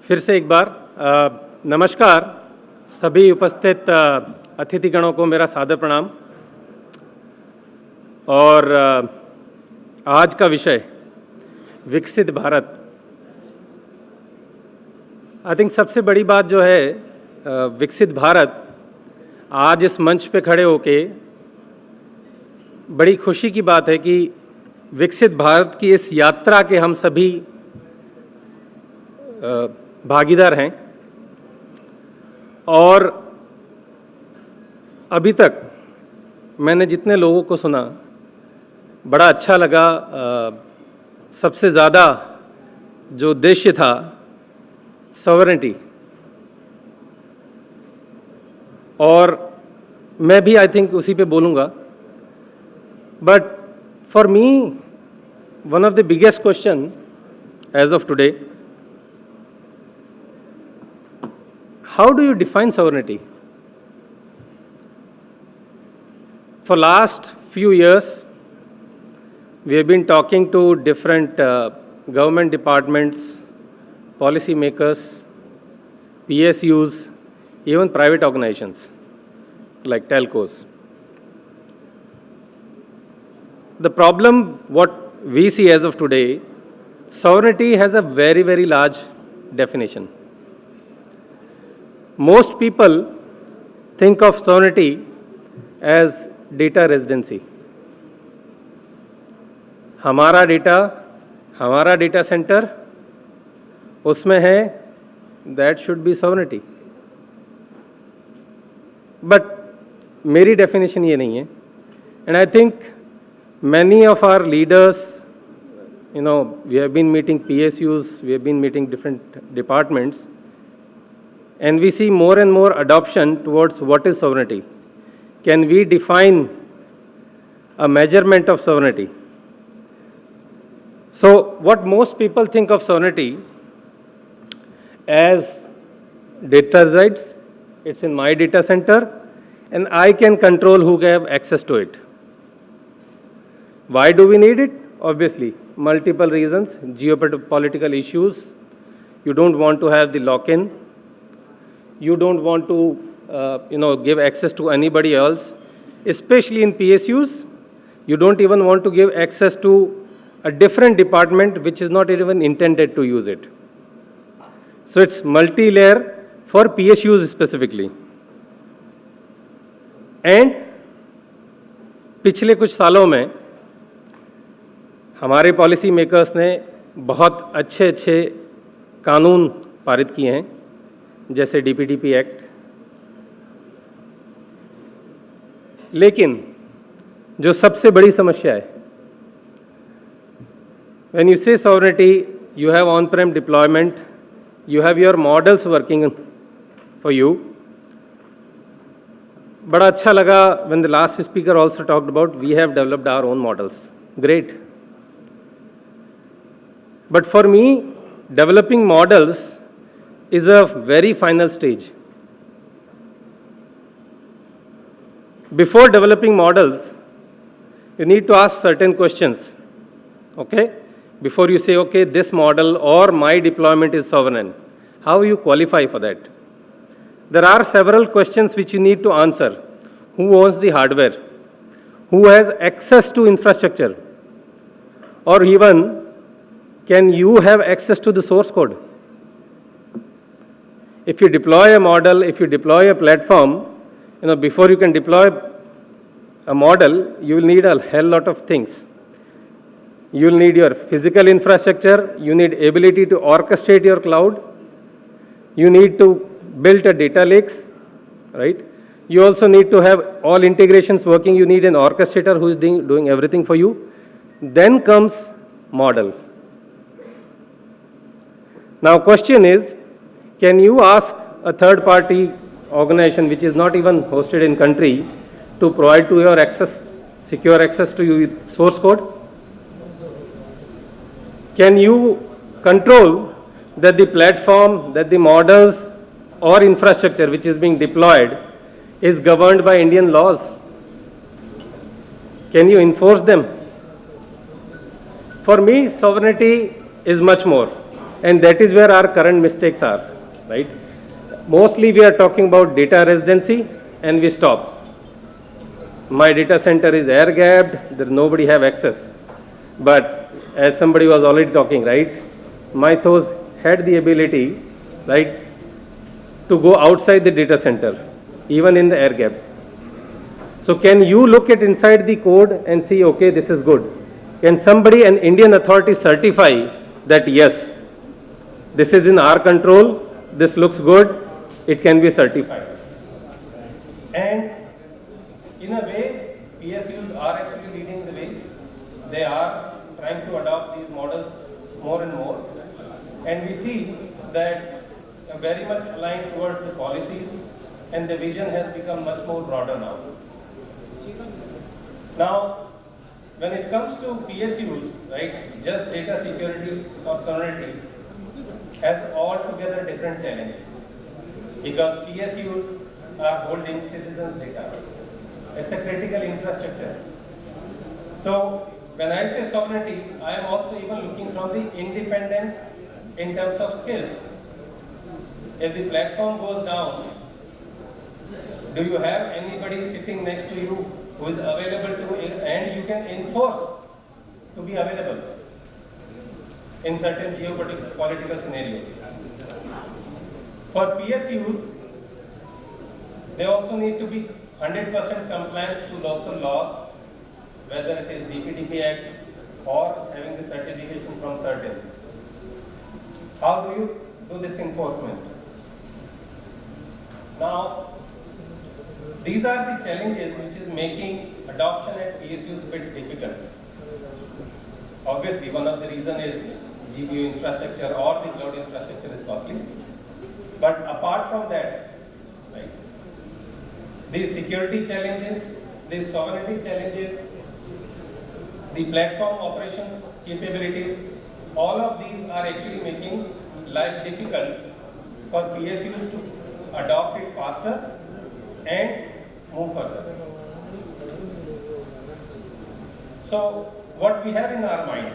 फिर से एक बार नमस्कार सभी उपस्थित अतिथिगणों को मेरा सादर प्रणाम। और आज का विषय विकसित भारत। आई थिंक सबसे बड़ी बात जो है विकसित भारत, आज इस मंच पे खड़े होके बड़ी खुशी की बात है कि विकसित भारत की इस यात्रा के हम सभी भागीदार हैं। और अभी तक मैंने जितने लोगों को सुना बड़ा अच्छा लगा। सबसे ज़्यादा जो उद्देश्य था सॉवरेनिटी, और मैं भी आई थिंक उसी पे बोलूँगा। But for me one of the biggest question as of today, how do you define sovereignty? For last few years, we have been talking to different government departments, policy makers, PSUs, even private organizations like telcos. The problem, what we see as of today, sovereignty has a very, very large definition. Most people think of sovereignty as data residency. हमारा data centre उसमें है, that should be sovereignty. But मेरी definition ये नहीं है. And I think many of our leaders, we have been meeting PSUs, we have been meeting different departments, and we see more and more adoption towards what is sovereignty. Can we define a measurement of sovereignty? So what most people think of sovereignty as data resides, it's in my data center, and I can control who can have access to it. Why do we need it? Obviously, multiple reasons, geopolitical issues. You don't want to have the lock-in. You don't want to, give access to anybody else, especially in PSUs. You don't even want to give access to a different department which is not even intended to use it. So it's multi-layer for PSUs specifically. And पिछले कुछ सालों में हमारे policy makers ने बहुत अच्छे कानून पारित किए हैं, जैसे DPDP एक्ट। लेकिन जो सबसे बड़ी समस्या है, when you say sovereignty, you have on-prem deployment, you have your models working for you. बड़ा अच्छा लगा when the last speaker also talked about we have developed our own models. Great. But for me, developing models is a very final stage. Before developing models, you need to ask certain questions, okay? Before you say, okay, this model or my deployment is sovereign, how you qualify for that? There are several questions which you need to answer. Who owns the hardware? Who has access to infrastructure? Or even, can you have access to the source code? If you deploy a model, if you deploy a platform, before you can deploy a model, you will need a hell lot of things. You will need your physical infrastructure, you need ability to orchestrate your cloud, you need to build a data lakes, right? You also need to have all integrations working, you need an orchestrator who is doing everything for you. Then comes model. Now question is, can you ask a third-party organization which is not even hosted in country to provide to your access, secure access to your source code? Can you control that the platform, that the models or infrastructure which is being deployed is governed by Indian laws? Can you enforce them? For me, sovereignty is much more. And that is where our current mistakes are, right? Mostly we are talking about data residency and we stop. My data center is air gapped, there nobody have access. But as somebody was already talking, right? My those had the ability, right, to go outside the data center, even in the air gap. So can you look at inside the code and see, okay, this is good. Can somebody, an Indian authority, certify that yes, this is in our control, this looks good, it can be certified. And in a way, PSUs are actually leading the way. They are trying to adopt these models more and more. And we see that very much aligned towards the policies, and the vision has become much more broader now. Now, when it comes to PSUs, right, just data security or sovereignty has altogether different challenge, because PSUs are holding citizens' data. It's a critical infrastructure. So when I say sovereignty, I am also even looking from the independence in terms of skills. If the platform goes down, do you have anybody sitting next to you who is available to, and you can enforce to be available in certain geopolitical scenarios? For PSUs, they also need to be 100% compliance to local laws, whether it is DPDP Act or having the certification from certain. How do you do this enforcement? Now, these are the challenges which is making adoption at PSUs a bit difficult. Obviously, one of the reasons is GPU infrastructure or the cloud infrastructure is costly. But apart from that, right, these security challenges, these sovereignty challenges, the platform operations capabilities, all of these are actually making life difficult for PSUs to adopt it faster and move further. So what we have in our mind,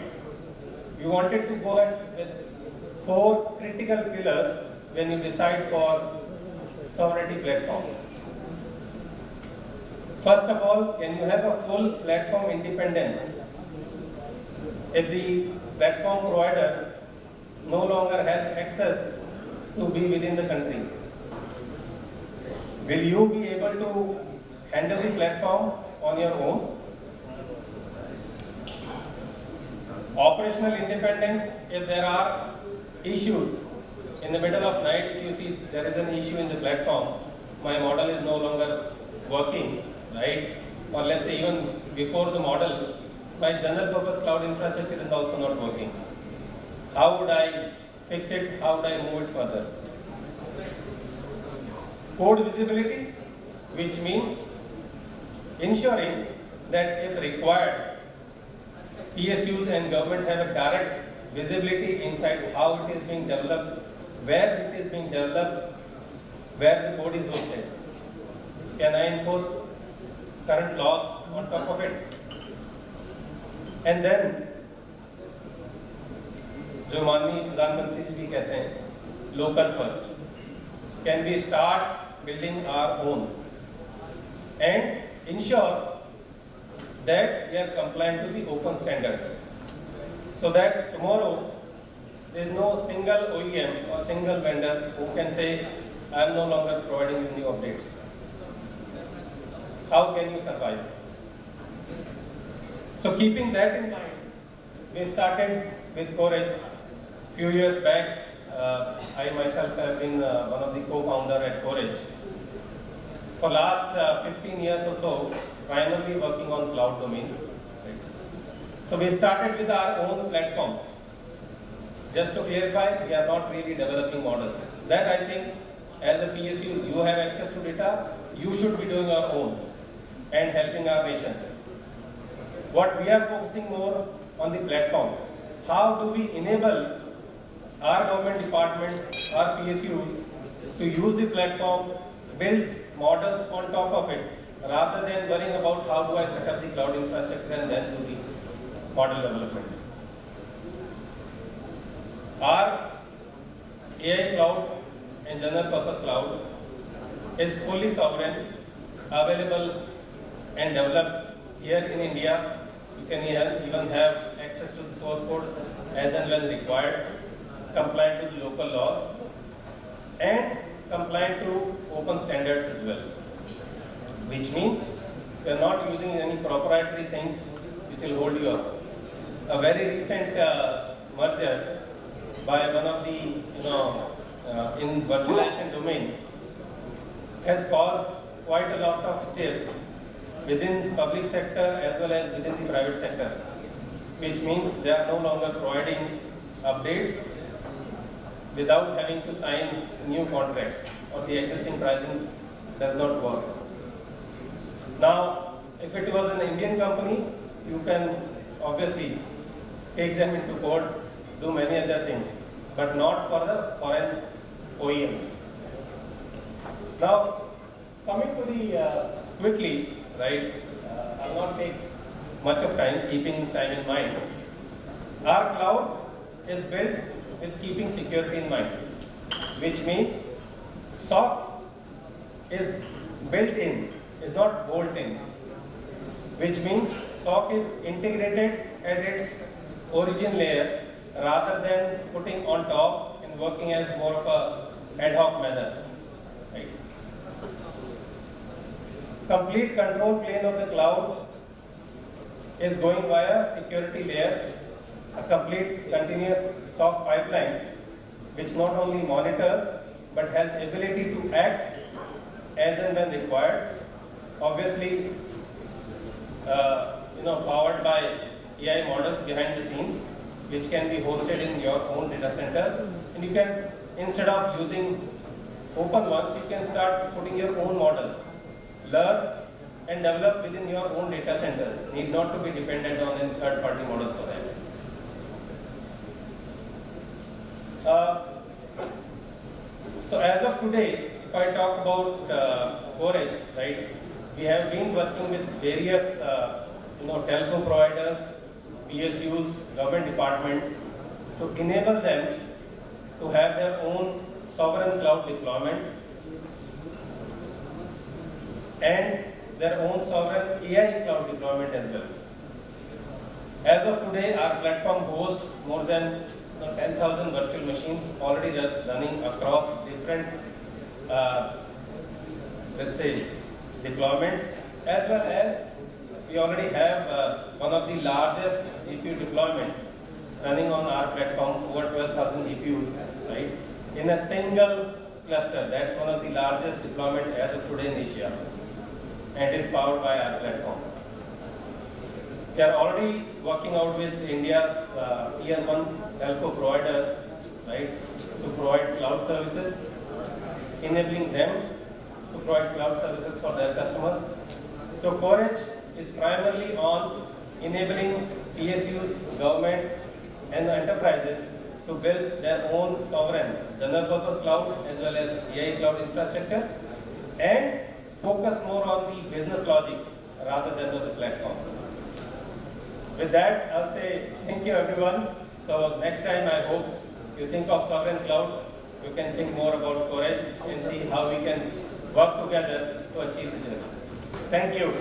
we wanted to go ahead with 4 critical pillars when you decide for sovereignty platform. First of all, can you have a full platform independence? If the platform provider no longer has access to be within the country, will you be able to handle the platform on your own? Operational independence, if there are issues in the middle of night, if you see there is an issue in the platform, my model is no longer working, right? Or let's say even before the model, my general purpose cloud infrastructure is also not working. How would I fix it? How would I move it further? Code visibility, which means ensuring that if required, PSUs and government have a direct visibility inside how it is being developed, where it is being developed, where the code is hosted. Can I enforce current laws on top of it? And then, जो माननीय प्रधानमंत्री जी भी कहते हैं, local first. Can we start building our own and ensure that we are compliant to the open standards, so that tomorrow there is no single OEM or single vendor who can say, I am no longer providing you new updates. How can you survive? So keeping that in mind, we started with Coredge. Few years back, I myself have been one of the co-founder at Coredge. For last 15 years or so, primarily working on cloud domain. So we started with our own platforms. Just to clarify, we are not really developing models. That I think, as a PSU, you have access to data, you should be doing your own and helping our nation. What we are focusing more on the platforms. How do we enable our government departments, our PSUs, to use the platform, build models on top of it, rather than worrying about how do I set up the cloud infrastructure and then do the model development. Our AI cloud and general purpose cloud is fully sovereign, available and developed here in India. You can even have access to the source code as and when required, compliant to the local laws and compliant to open standards as well. Which means you are not using any proprietary things which will hold you up. A very recent merger by one of the, in virtualization domain has caused quite a lot of stir within public sector as well as within the private sector, which means they are no longer providing updates without having to sign new contracts or the existing pricing does not work. Now, if it was an Indian company, you can obviously take them into court, do many other things, but not for the foreign OEM. Now, coming to the quickly, right, I'll not take much of time, keeping time in mind. Our cloud is built with keeping security in mind, which means SOC is built in, is not built in, which means SOC is integrated at its origin layer rather than putting on top and working as more of a ad hoc manner. Right. Complete control plane of the cloud is going via security layer, a complete continuous SOC pipeline which not only monitors but has ability to act as and when required. Obviously, powered by AI models behind the scenes, which can be hosted in your own data center, and you can, instead of using open ones, you can start putting your own models, learn and develop within your own data centers. Need not to be dependent on any third-party models for that. So as of today, if I talk about Coredge, right, we have been working with various telco providers, PSUs, government departments to enable them to have their own sovereign cloud deployment and their own sovereign AI cloud deployment as well. As of today, our platform hosts more than 10,000 virtual machines already running across different, let's say, deployments, as well as we already have one of the largest GPU deployment running on our platform, over 12,000 GPUs, right, in a single cluster. That's one of the largest deployment as of today in Asia, and is powered by our platform. We are already working out with India's tier 1 telco providers, right, to provide cloud services, enabling them to provide cloud services for their customers. So Coredge is primarily on enabling PSUs, government and enterprises to build their own sovereign general purpose cloud as well as AI cloud infrastructure and focus more on the business logic rather than on the platform. With that, I'll say thank you everyone. So next time I hope you think of sovereign cloud, you can think more about Coredge and see how we can work together to achieve the journey. Thank you.